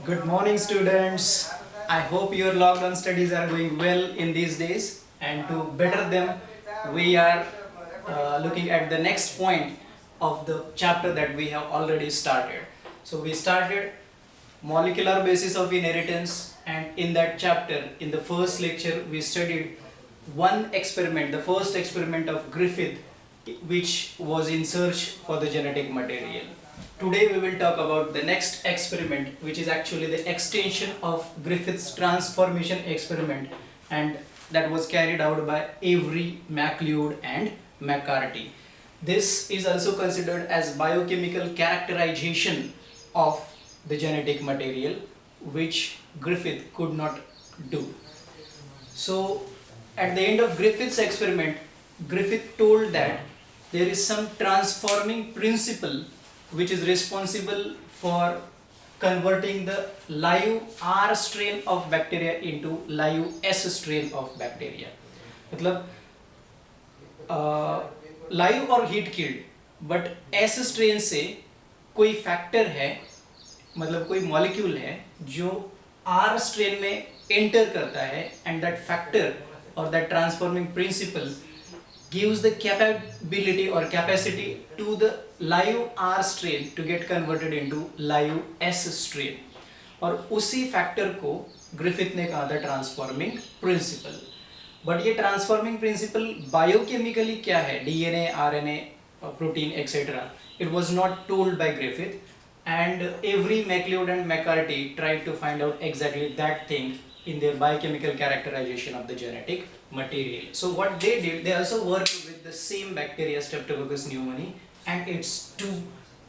Good morning, students. I hope your lockdown studies are going well in these days, and to better them, we are looking at the next point of the chapter that we have already started. So, we started molecular basis of inheritance, and in that chapter, in the first lecture, we studied one experiment, the first experiment of Griffith, which was in search for the genetic material. Today we will talk about the next experiment, which is actually the extension of Griffith's transformation experiment, and that was carried out by Avery, MacLeod and McCarty. This is also considered as biochemical characterization of the genetic material, which Griffith could not do. So at the end of Griffith's experiment, Griffith told that there is some transforming principle which is responsible for converting the live R strain of bacteria into live S strain of bacteria. मतलब live और heat killed but S strain से कोई factor है, मतलब कोई molecule है जो R strain में एंटर करता है, and that factor or that transforming principle gives the capability or capacity to the live R strain to get converted into live S strain. और उसी फैक्टर को ग्रिफिथ ने कहा था ट्रांसफॉर्मिंग प्रिंसिपल. बट ये ट्रांसफॉर्मिंग प्रिंसिपल बायोकेमिकली क्या है, DNA, RNA, protein etcetera, it was not told by Griffith, and Avery, MacLeod and McCarty tried to find out exactly that thing in their biochemical characterization of the genetic material. So what they did, they also worked with the same bacteria, Streptococcus pneumoniae, and its two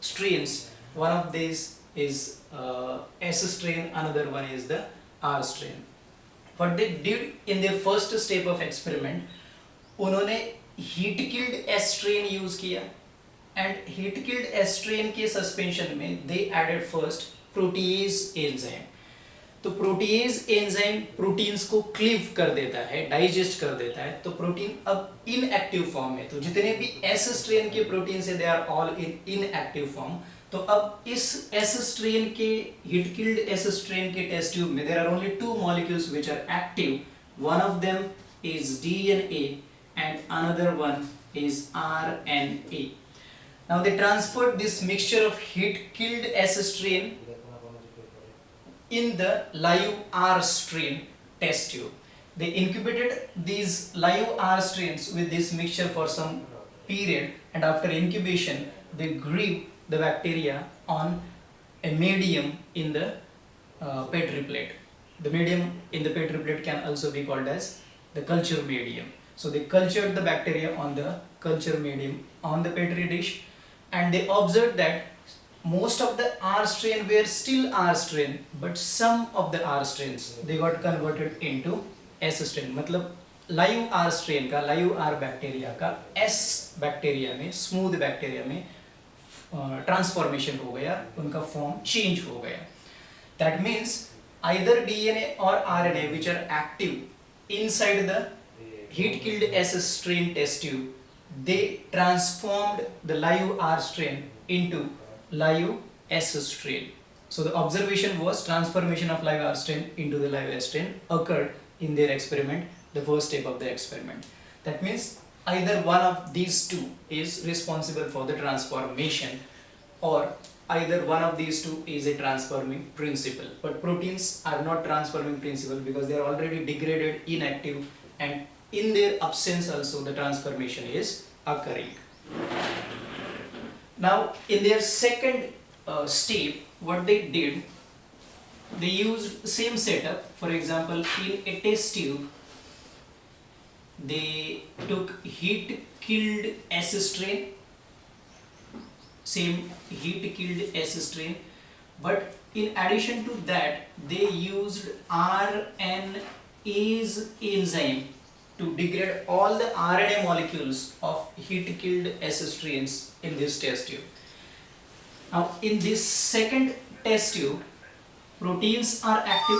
strains. One of these is S strain, another one is the R strain. What they did in their first step of experiment, उन्होंने heat killed S strain use किया, and heat killed S strain के suspension में they added first protease enzyme. तो protease enzyme proteins को cleave कर देता है, digest कर देता है, तो प्रोटीन अब इनएक्टिव फॉर्म में, तो जितने भी एस स्ट्रेन के प्रोटीन है they are all in inactive form. तो अब इस एस स्ट्रेन के, हीट किल्ड एस स्ट्रेन के टेस्ट ट्यूब में there are only two molecules which are active. One of them is DNA and another one is RNA. Now they transferred this mixture of heat killed S strain in the live R strain test tube. They incubated these live R strains with this mixture for some period, and after incubation they grew the bacteria on a medium in the petri plate. The medium in the petri plate can also be called as the culture medium. So they cultured the bacteria on the culture medium on the petri dish, and they observed that most of the R strain were still R strain, but some of the R strains they got converted into S strain. मतलब live R strain का, live R bacteria का S bacteria में, smooth bacteria में transformation हो गया, उनका form change हो गया. That means either DNA or RNA which are active inside the heat killed S strain test tube, they transformed the live R strain into live S strain. So the observation was transformation of live R strain into the live S strain occurred in their experiment, the first step of the experiment. That means either one of these two is responsible for the transformation, or either one of these two is a transforming principle. But proteins are not transforming principle because they are already degraded, inactive, and in their absence also the transformation is occurring. Now in their second step, what they did, they used same setup. For example, in a test tube they took heat killed S strain, same heat killed S strain, but in addition to that they used RNase enzyme to degrade all the RNA molecules of heat killed S strains in this test tube. Now in this second test tube, proteins are active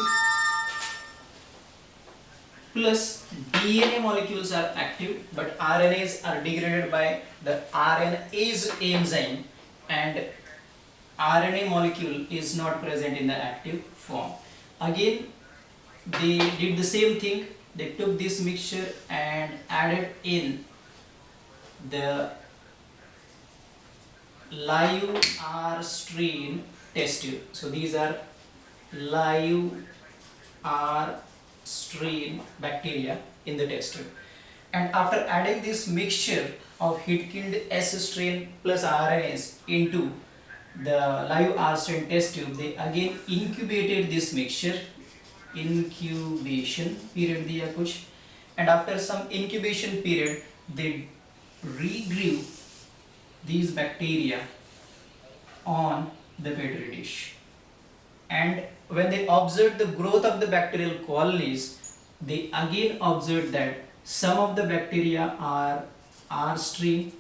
plus DNA molecules are active, but RNAs are degraded by the RNase enzyme, and RNA molecule is not present in the active form. Again, they did the same thing. They took this mixture and added in the live R strain test tube. So these are live R strain bacteria in the test tube. And after adding this mixture of heat killed S strain plus RNAs into the live R strain test tube, they again incubated this mixture. Incubation period दिया कुछ, and after some incubation period they regrew these bacteria on the petri dish, and when they observed the growth of the bacterial colonies, they again observed that some of the bacteria are R strain,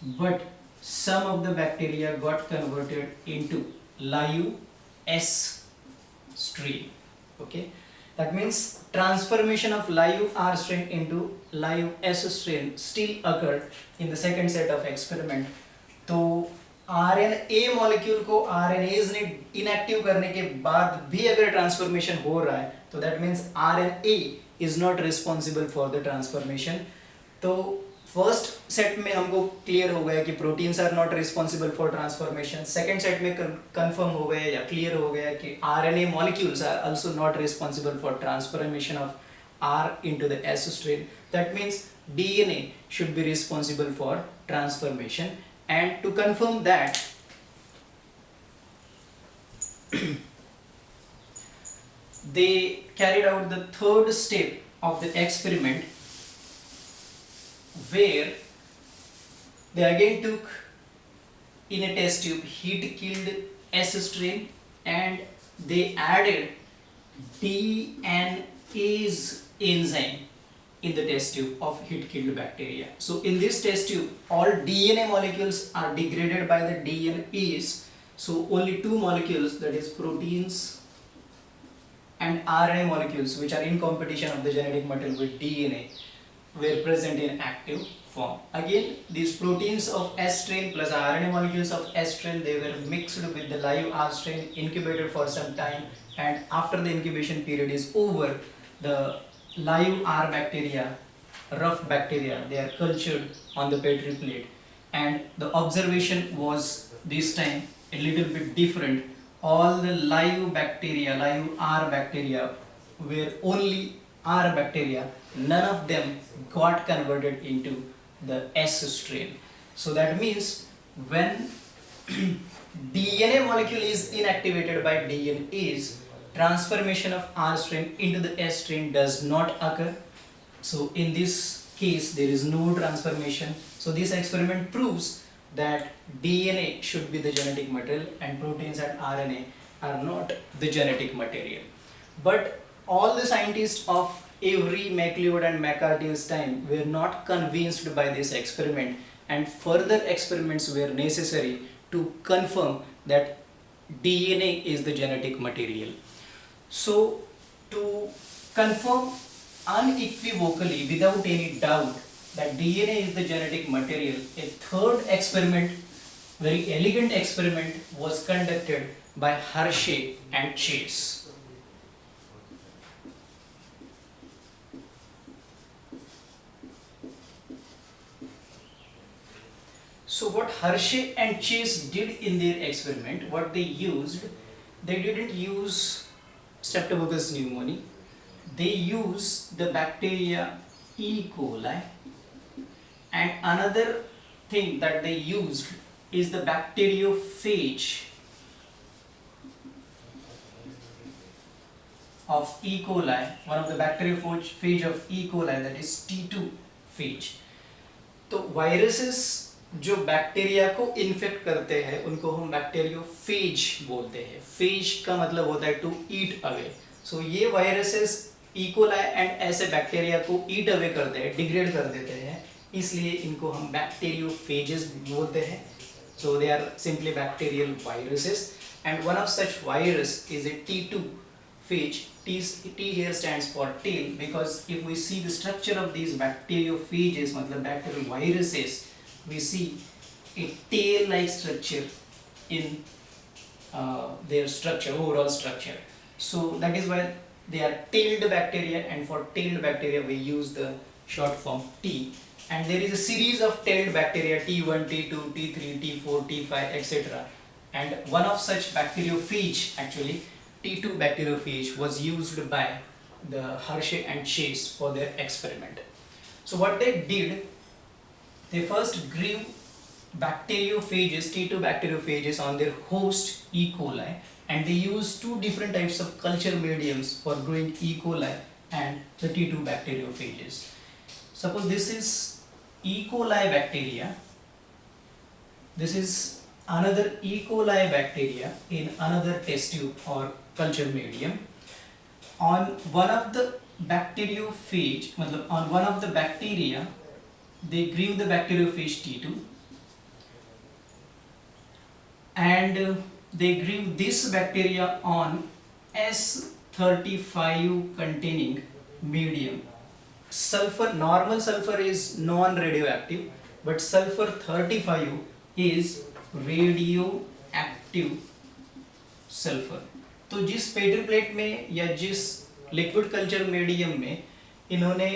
but some of the bacteria got converted into live S strain. Okay, that means transformation of live R strain into live S strain still occurred in the second set of experiment. तो RNA molecule को RNAs ने inactive करने के बाद भी अगर transformation हो रहा है तो that means RNA is not responsible for the transformation. तो फर्स्ट सेट में हमको क्लियर हो गया कि proteins are not responsible for transformation. Second set में कंफर्म हो गया या क्लियर हो गया कि RNA molecules are also not responsible for transformation of R into the S strain. That means DNA should be responsible for transformation, and to confirm that they carried out the third step of the experiment, where they again took in a test tube heat killed S strain and they added DNase enzyme in the test tube of heat killed bacteria. So in this test tube all DNA molecules are degraded by the DNase, so only two molecules, that is proteins and RNA molecules, which are in competition of the genetic material with DNA, were present in active form. Again, these proteins of S strain plus RNA molecules of S strain, they were mixed with the live R strain, incubated for some time, and after the incubation period is over, the live R bacteria, rough bacteria, they are cultured on the petri plate, and the observation was this time a little bit different. All the live bacteria, live R bacteria, were only R bacteria, none of them got converted into the S strain. So that means when DNA molecule is inactivated by DNase, transformation of R strain into the S strain does not occur. So in this case there is no transformation. So this experiment proves that DNA should be the genetic material and proteins and RNA are not the genetic material. But all the scientists of Avery, MacLeod and McCarthy's time were not convinced by this experiment, and further experiments were necessary to confirm that DNA is the genetic material. So to confirm unequivocally without any doubt that DNA is the genetic material, a third experiment, very elegant experiment, was conducted by Hershey and Chase. So what Hershey and Chase did in their experiment, what they used, they didn't use Streptococcus pneumoniae, they used the bacteria E. coli, and another thing that they used is the bacteriophage of E. coli, one of the bacteriophage of E. coli, that is T2 phage. तो viruses जो bacteria को infect करते हैं उनको हम bacteriophage बोलते हैं. Phase का मतलब होता है टू ईट अवे. सो ये वायरसेस इकोलाई एंड ऐसे बैक्टीरिया को ईट अवे करते हैं, डिग्रेड कर देते हैं, इसलिए इनको हम बैक्टीरियोफेजेस बोलते हैं. So they are simply bacterial viruses, and one of such virus is a T2 phage. T here stands for tail, because if we see the structure of these bacteriophages, मतलब bacterial viruses, we see a tail-like structure in their structure, overall structure. So that is why they are tailed bacteria, and for tailed bacteria we use the short form T. And there is a series of tailed bacteria, T1, T2, T3, T4, T5, etc. And one of such bacteriophage, actually T2 bacteriophage, was used by the Hershey and Chase for their experiment. So what they did, they first grew bacteriophages, T2 bacteriophages, on their host E. coli, and they used two different types of culture mediums for growing E. coli and the T2 bacteriophages. Suppose this is E. coli bacteria, this is another E. coli bacteria in another test tube or culture medium. On one of the bacteriophage, on one of the bacteria, they grew the bacteriophage T2, and they grew this bacteria on S35 containing medium. Sulfur, normal sulfur is non-radioactive, but sulfur 35 is radioactive sulphur. तो जिस petri plate में या जिस liquid culture medium में इन्होंने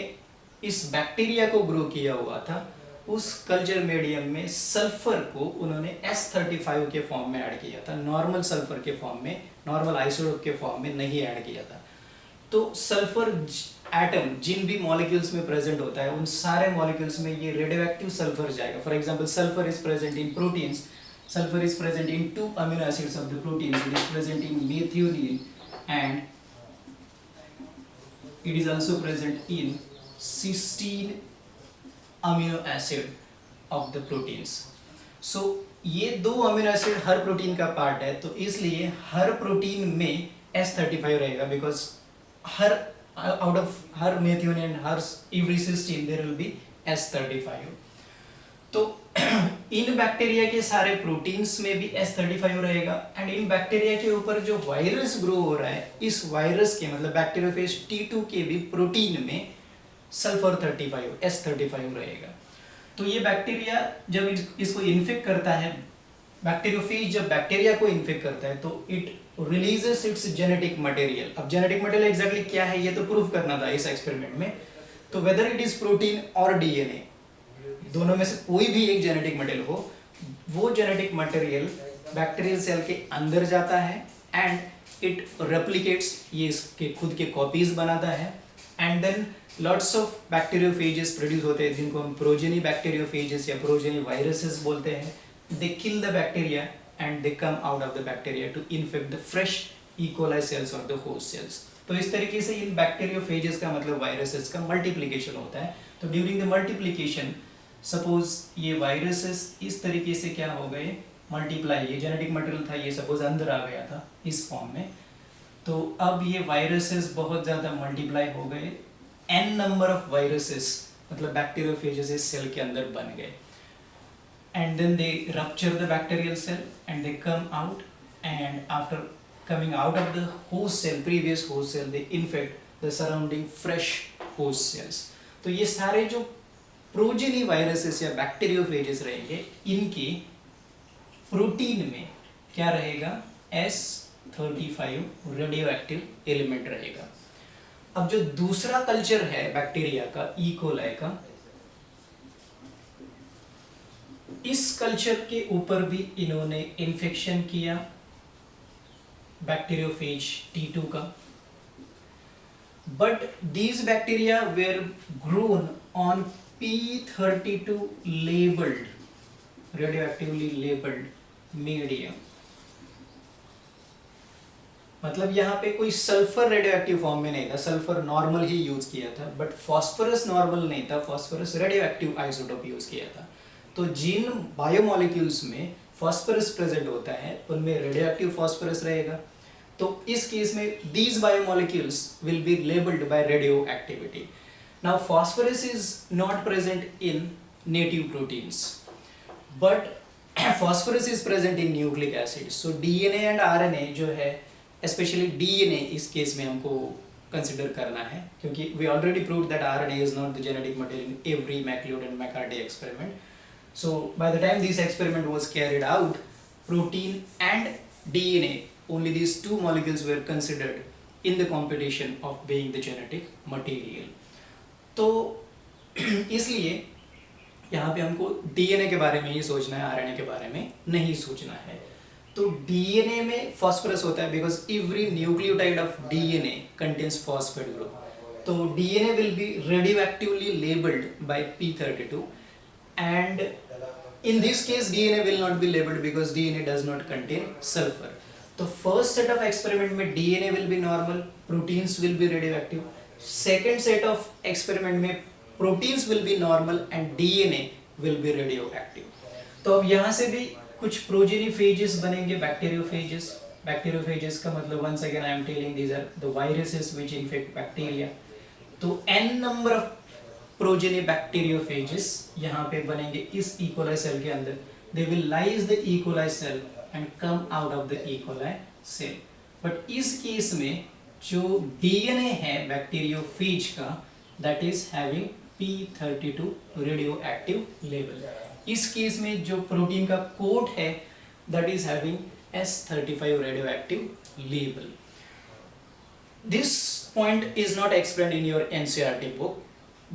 इस bacteria को grow किया हुआ था, उस कल्चर मीडियम में सल्फर को उन्होंने S35 के फॉर्म में ऐड किया था, नॉर्मल सल्फर के फॉर्म में, नॉर्मल आइसोटोप के फॉर्म में नहीं ऐड किया था. तो सल्फर एटम जिन भी मॉलिक्यूल्स में प्रेजेंट होता है, उन सारे मॉलिक्यूल्स में ये रेडियोएक्टिव सल्फर जाएगा. For example, sulphur is present in proteins, sulfur is present in 2 amino acids of the proteins. It is present in methionine, and it is also present in cysteine amino acid of the proteins. So ये दो amino acid हर protein का part है, तो इसलिए हर protein में S35 रहेगा, because her out of her methionine and her every cysteine there will be S35. तो इन bacteria के सारे प्रोटीन्स में भी S35 रहेगा, एंड इन बैक्टीरिया के ऊपर जो वायरस ग्रो हो रहा है, इस वायरस के मतलब बैक्टीरियोफेज T2 के भी प्रोटीन में सल्फर 35 S35 रहेगा. तो ये बैक्टीरिया जब इसको इन्फेक्ट करता है, बैक्टीरियोफेज जब बैक्टीरिया को इन्फेक्ट करता है, तो it releases its genetic material. अब जेनेटिक मटेरियल एग्जैक्टली क्या है ये तो प्रूव करना था इस एक्सपेरिमेंट में. तो वेदर इट इज प्रोटीन और डीएनए, दोनों में से कोई भी एक जेनेटिक मटेरियल हो, वो जेनेटिक मटेरियल बैक्टीरियल सेल के अंदर जाता है एंड इट रेप्लिकेट्स, ये इसके खुद के कॉपीज बनाता है, and then lots of bacteriophages produce होते हैं, जिनको हम प्रोजेनी बैक्टीरियोफेजेस या प्रोजेनी वायरसेस बोलते हैं. They kill the bacteria and they come out of the bacteria to infect the fresh E coli cells और द होस्ट सेल्स. तो इस तरीके से इन बैक्टीरियोफेजेस का मतलब वायरसेस का मल्टीप्लिकेशन होता है. तो ड्यूरिंग द मल्टीप्लिकेशन, सपोज ये वायरसेस इस तरीके से क्या हो गए, मल्टीप्लाई, ये जेनेटिक मटेरियल था, ये सपोज अंदर आ गया था इस फॉर्म में, तो अब ये वायरसेस बहुत ज़्यादा मल्टीप्लाई हो गए, n नंबर ऑफ वायरसेस मतलब बैक्टीरियोफेजेस इस सेल के अंदर बन गए, and then they rupture the bacterial cell and they come out, and after coming out of the host cell, previous host cell, they infect the surrounding fresh host cells. तो ये सारे जो progeny viruses या bacteriophages रहेंगे, इनके protein में क्या रहेगा, S35 रेडियोएक्टिव एलिमेंट रहेगा. अब जो दूसरा कल्चर है बैक्टीरिया का, ई कोलाई का, इस कल्चर के ऊपर भी इन्होंने इन्फेक्शन किया बैक्टीरियोफेज T2 का, but these bacteria were grown on P32 labeled, radioactively labeled medium. मतलब यहाँ पे कोई सल्फर रेडियोएक्टिव फॉर्म में नहीं था, सल्फर नॉर्मल ही यूज किया था, बट फॉस्फोरस नॉर्मल नहीं था, फॉस्फोरस रेडियोएक्टिव आइसोटोप यूज किया था. तो जिन बायोमोलिक्यूल्स में फॉस्फोरस प्रेजेंट होता है, उनमें रेडियोएक्टिव फॉस्फोरस रहेगा. तो इस केस में these biomolecules will be labelled by radioactivity. Now phosphorus is not present in native proteins, but phosphorus is present in nucleic acids. So DNA and RNA जो है, especially DNA इस case में हमको consider करना है, क्योंकि we already proved that RNA is not the genetic material in every MacLeod and McCarthy experiment. So by the time this experiment was carried out, protein and DNA, only these two molecules were considered in the competition of being the genetic material. तो इसलिए यहाँ पे हमको DNA के बारे में ही सोचना है, आरएनए के बारे में नहीं सोचना है। तो डीएनए में फॉस्फोरस होता है because every nucleotide of DNA contains phosphate group. तो DNA will be radioactively labelled by P32 and in this case DNA will not be labeled because DNA does not contain sulfur. तो first set of experiment में DNA will be normal, proteins will be radioactive. Second set of experiment में proteins will be normal and DNA will be radioactive. तो अब यहाँ से भी कुछ progeny phages बनेंगे, bacteriophages. Bacteriophages का मतलब once again I am telling these are the viruses which infect bacteria. तो n number of progeny bacteriophages यहाँ पे बनेंगे इस E. coli सेल के अंदर. They will lyse the E. coli cell and come out of the E. coli cell. But इस case में जो डीएनए है बैक्टीरियोफेज का that is having P32 radioactive level. इस केस में जो प्रोटीन का कोड है that is having S35 radioactive level. This point is not explained in your NCERT book.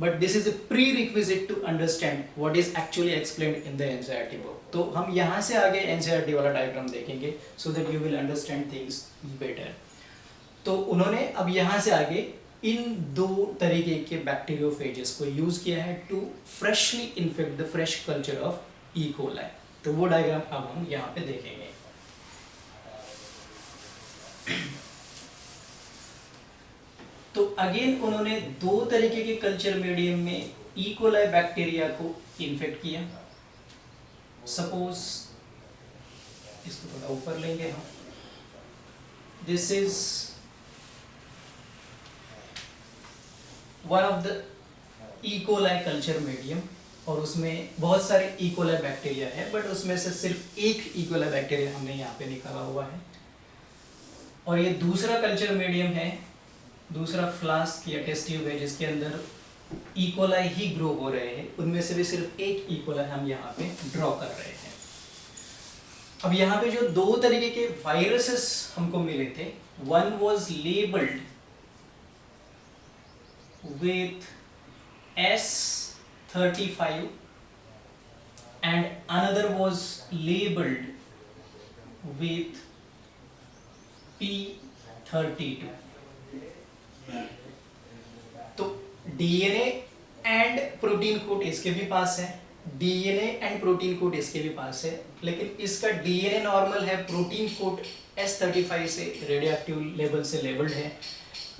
But this is a prerequisite to understand what is actually explained in the NCERT book. तो हम यहाँ से आगे NCERT वाला diagram देखेंगे so that you will understand things better. तो उन्होंने अब यहाँ से आगे इन दो तरीके के बैक्टीरियोफेजेस को यूज किया है to freshly infect the fresh culture of E. coli. तो वो डायग्राम अब हम यहाँ पे देखेंगे. तो अगेन उन्होंने दो तरीके के कल्चर मीडियम में E. coli बैक्टीरिया को इन्फेक्ट किया. सपोज इसको थोड़ा ऊपर लेंगे हम. This is one of the E. coli culture medium और उसमें बहुत सारे E. coli बैक्टीरिया है बट उसमें से सिर्फ एक E. coli बैक्टीरिया हमने यहाँ पे निकाला हुआ है. और ये दूसरा कल्चर मीडियम है, दूसरा फ्लास्क या टेस्ट ट्यूब है जिसके अंदर E. coli ही ग्रो हो रहे हैं. उनमें से भी सिर्फ एक E. coli हम यहाँ पे ड्रॉ कर रहे हैं. अब यहाँ पे जो दो तरीके के वायरसेस हमको मिले थे, one was labelled with S35 and another was labeled with P32. तो डीएनए एंड प्रोटीन कोड इसके भी पास है, डीएनए एंड प्रोटीन कोड इसके भी पास है, लेकिन इसका डीएनए नॉर्मल है, प्रोटीन कोड S35 से रेडियोएक्टिव लेवल से लेबल्ड है.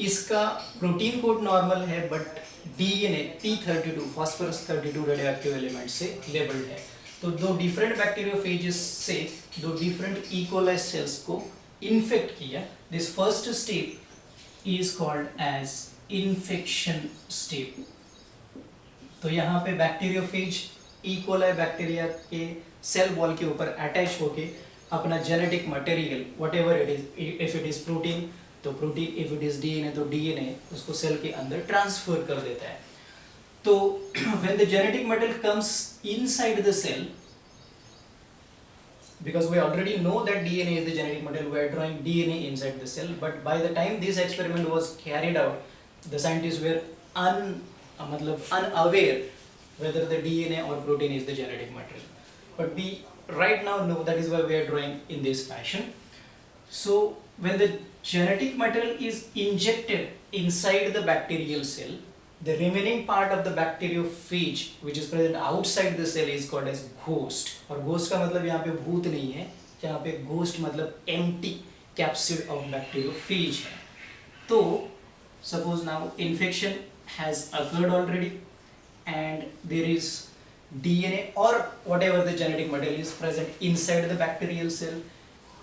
इसका प्रोटीन कोड नॉर्मल है but DNA P32 phosphorus 32 radioactive element से लेबल्ड है. तो दो डिफरेंट बैक्टीरियोफेजेस से दो डिफरेंट E. coli सेल्स को इन्फेक्ट किया. This first step is called as infection step. तो यहाँ पे बैक्टीरियोफेज E. coli बैक्टीरिया के सेल वॉल के ऊपर अटैच होके अपना genetic material whatever it is, if it is protein तो protein, if it is DNA तो डीएनए उसको सेल के अंदर ट्रांसफर कर देता है. तो when the genetic material comes inside the cell, because we already know that DNA is the genetic material, we are drawing DNA inside the cell, but by the time this experiment was carried out, the scientists were unaware whether the DNA or protein is the genetic material. But we right now know, that is why we are drawing in this fashion. So when the genetic material is injected inside the bacterial cell, the remaining part of the bacteriophage which is present outside the cell is called as ghost. और ghost का मतलब यहाँ पे भूत नहीं है, यहाँ पे ghost मतलब empty capsid of bacteriophage है. तो suppose now infection has occurred already and there is DNA or whatever the genetic material is present inside the bacterial cell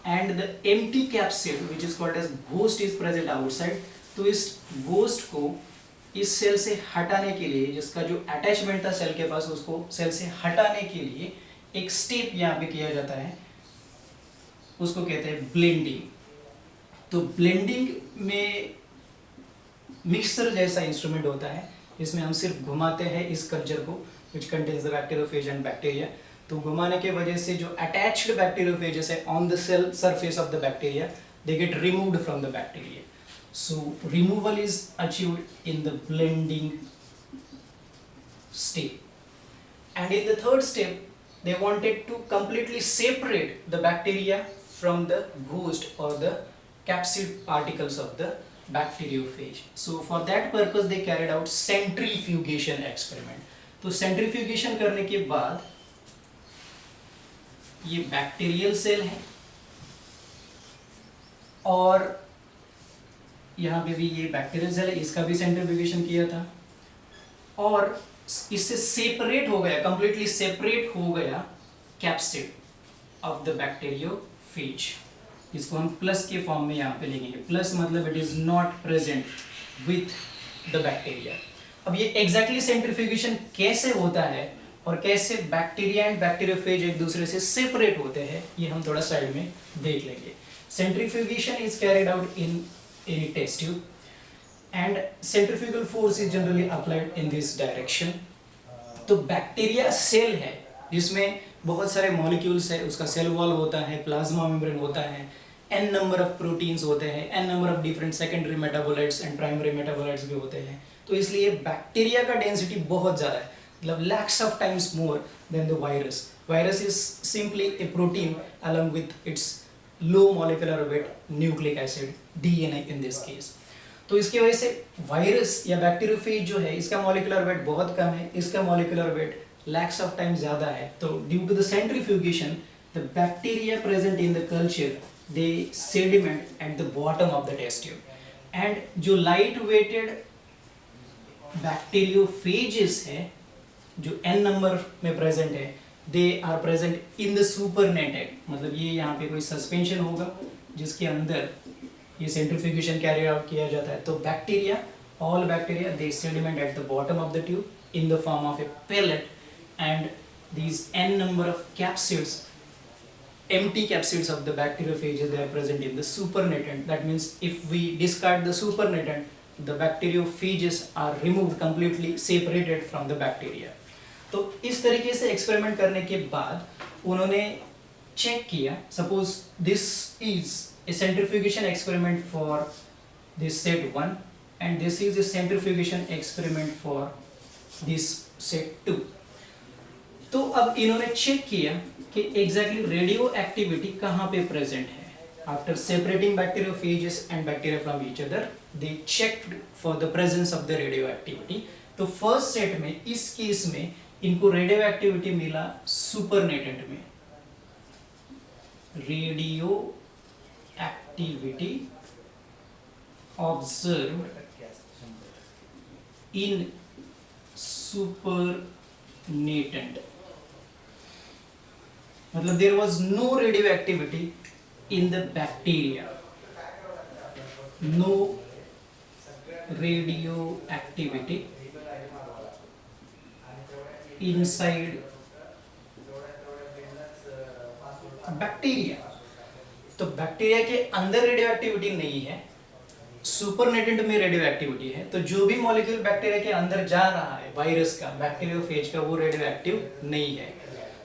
and the empty capsid which is called as ghost is present outside. तो इस ghost को इस cell से हटाने के लिए, जिसका जो अटैचमेंट था सेल के पास, उसको सेल से हटाने के लिए एक स्टेप यहाँ पे किया जाता है, उसको कहते हैं ब्लेंडिंग. तो ब्लेंडिंग में मिक्सर जैसा इंस्ट्रूमेंट होता है, इसमें हम सिर्फ घुमाते हैं इस कल्चर को which contains the bacteriophage and bacteria. तो घुमाने के वजह से जो अटैच्ड बैक्टीरियोफेजेस है on the cell surface of the bacteria, they get removed from the bacteria. So removal is achieved in the blending step. And in the third step, they wanted to completely separate the bacteria from the ghost or the capsid particles of the bacteriophage. So for that purpose they carried out centrifugation experiment. तो centrifugation करने के बाद ये bacterial cell है और यहाँ पे भी ये बैक्टीरियल सेल है, इसका भी सेंट्रीफ्यूगेशन किया था और इससे सेपरेट हो गया, कंप्लीटली सेपरेट हो गया कैप्सिड ऑफ द बैक्टीरियोफेज. इसको हम प्लस के फॉर्म में यहाँ पे लिखेंगे. प्लस मतलब it is not present with the bacteria. अब ये एग्जैक्टली सेंट्रीफ्यूगेशन कैसे होता है और कैसे बैक्टीरिया एंड बैक्टीरियोफेज एक दूसरे से सेपरेट होते हैं, ये हम थोड़ा साइड में देख लेंगे. Centrifugation is carried out in any test tube and centrifugal force is generally applied in this direction. तो बैक्टीरिया सेल है जिसमें बहुत सारे मॉलिक्यूल्स है, उसका सेल वॉल होता है, प्लाज्मा मेम्ब्रेन होता है, n नंबर ऑफ प्रोटीन्स होते हैं, n number of different secondary metabolites and primary metabolites भी होते हैं. तो इसलिए बैक्टीरिया का डेंसिटी बहुत ज़्यादा है, मतलब lakhs of times more than the virus. Virus is simply a protein along with its low molecular weight nucleic acid, DNA in this case. तो इसकी वजह से वायरस या बैक्टीरियोफेज जो है इसका मॉलिक्यूलर वेट बहुत कम है, इसका molecular weight lakhs of times ज़्यादा है. तो due to the centrifugation the bacteria present in the culture they sediment at the bottom of the test tube and जो लाइट वेटेड बैक्टीरियोफेजेस है जो n नंबर में प्रेजेंट है, they are present in the supernatant. मतलब ये यहाँ पे कोई सस्पेंशन होगा जिसके अंदर ये सेंट्रीफ्यूगेशन कैरी आउट किया जाता है. तो bacteria, all bacteria they sediment at the bottom of the tube in the form of A pellet and these n number of capsids, empty capsids of the bacteriophages, they are present in the supernatant. That means if we discard the supernatant, the bacteriophages are removed, completely separated from the bacteria. तो इस तरीके से experiment करने के बाद उन्होंने check किया, suppose this is a centrifugation experiment for this set 1 and this is a centrifugation experiment for this set 2. तो अब इन्होंने चेक किया कि एग्जैक्टली रेडियो एक्टिविटी कहाँ पे प्रेजेंट है. After separating bacteriophages and bacteria from each other they checked for the presence of the radioactivity. तो first set में इस केस में इनको रेडियो एक्टिविटी मिला सुपरनेटेंट में. Radioactivity observed in supernatant, मतलब there was no radioactivity in the bacteria, no radioactivity inside bacteria. तो bacteria के अंदर रेडियो एक्टिविटी नहीं है, सुपरनेटेंट में रेडियो एक्टिविटी है. तो जो भी मॉलिक्यूल बैक्टीरिया के अंदर जा रहा है वायरस का, बैक्टीरियोफेज का, वो रेडियो एक्टिव नहीं है.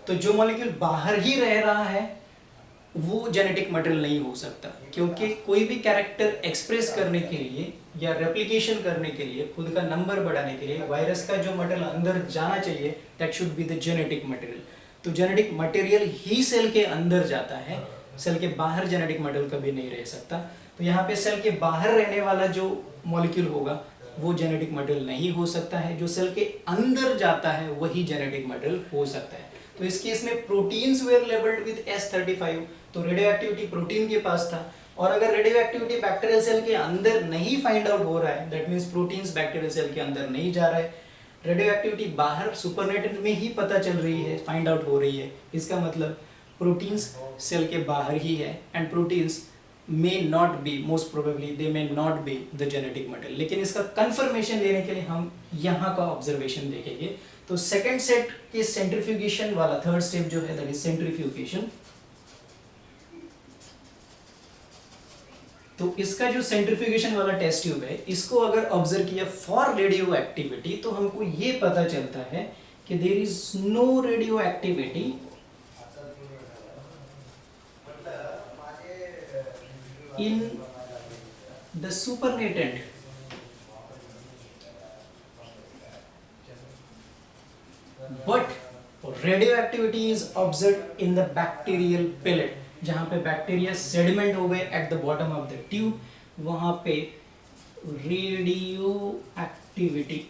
तो जो मॉलिक्यूल बाहर ही रह रहा है वो जेनेटिक मटेरियल नहीं हो सकता, क्योंकि कोई भी कैरेक्टर एक्सप्रेस करने के लिए या रेप्लिकेशन करने के लिए, खुद का नंबर बढ़ाने के लिए वायरस का जो मटेरियल अंदर जाना चाहिए that should be the genetic material. तो जेनेटिक मटेरियल ही सेल के अंदर जाता है, सेल के बाहर जेनेटिक मटेरियल कभी नहीं रह सकता. तो यहाँ पे सेल के बाहर रहने वाला जो मॉलिक्यूल होगा वो जेनेटिक मटेरियल नहीं हो सकता है, जो सेल के अंदर जाता है वही जेनेटिक मटेरियल हो सकता है. तो इस केस में proteins where labelled with S35, तो रेडियो एक्टिविटी प्रोटीन के पास था. और अगर रेडियो एक्टिविटी बैक्टीरियल सेल के अंदर नहीं फाइंड आउट हो रहा है, that means proteins bacterial cell के अंदर नहीं जा रहा है, रेडियो एक्टिविटी बाहर सुपरनेटेंट में ही पता चल रही है, फाइंड आउट हो रही है, इसका मतलब प्रोटीन्स सेल के बाहर ही है and proteins may not be, most probably they may not be the genetic material. लेकिन इसका कंफर्मेशन लेने के लिए हम यहाँ का ऑब्जर्वेशन देखेंगे. तो सेकेंड सेट के सेंट्रीफ्यूगेशन वाला थर्ड स्टेप जो है दैट इज सेंट्रीफ्यूगेशन. तो इसका जो सेंट्रीफ्यूगेशन वाला टेस्ट ट्यूब है, इसको अगर ऑब्जर्व किया फॉर रेडियो एक्टिविटी तो हमको ये पता चलता है कि there is no radioactivity in the supernatant but radioactivity is observed in the bacterial pellet, जहाँ पे बैक्टीरिया सेडिमेंट हो गए eight the bottom of the tube, वहाँ पे रेडियो एक्टिविटी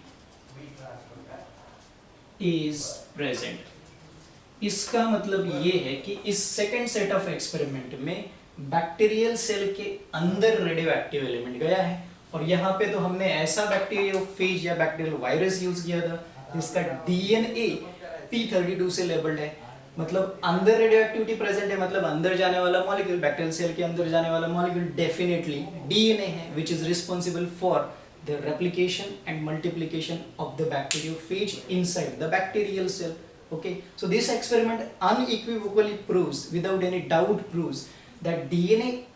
इज प्रेजेंट। इसका मतलब ये है कि इस सेकेंड सेट ऑफ एक्सपेरिमेंट में बैक्टीरियल सेल के अंदर रेडियो एक्टिव एलिमेंट गया है, और यहाँ पे तो हमने ऐसा बैक्टीरियोफेज या बैक्टीरियल वायरस यूज किया था जिसका डीएनए P32 से लेबल्ड है, मतलब अंदर रेडियो एक्टिविटी प्रेजेंट है, मतलब अंदर जाने वाला मॉलिक्यूल, बैक्टीरियल सेल के अंदर जाने वाला मॉलिक्यूल डेफिनेटली डीएनए है, which is responsible for the replication and multiplication of the bacteriophage inside the bacterial cell. Okay, so this experiment unequivocally proves, without any doubt proves, that DNA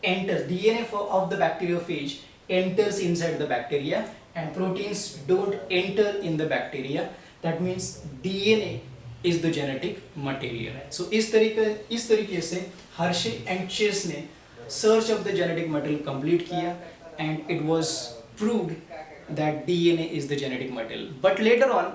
of the bacteriophage enters inside the bacteria and proteins don't enter in the bacteria. That means DNA is the genetic material. So इस तरीके से Hershey and chess ने search of the genetic material complete किया, and it was proved that DNA is the genetic material. But later on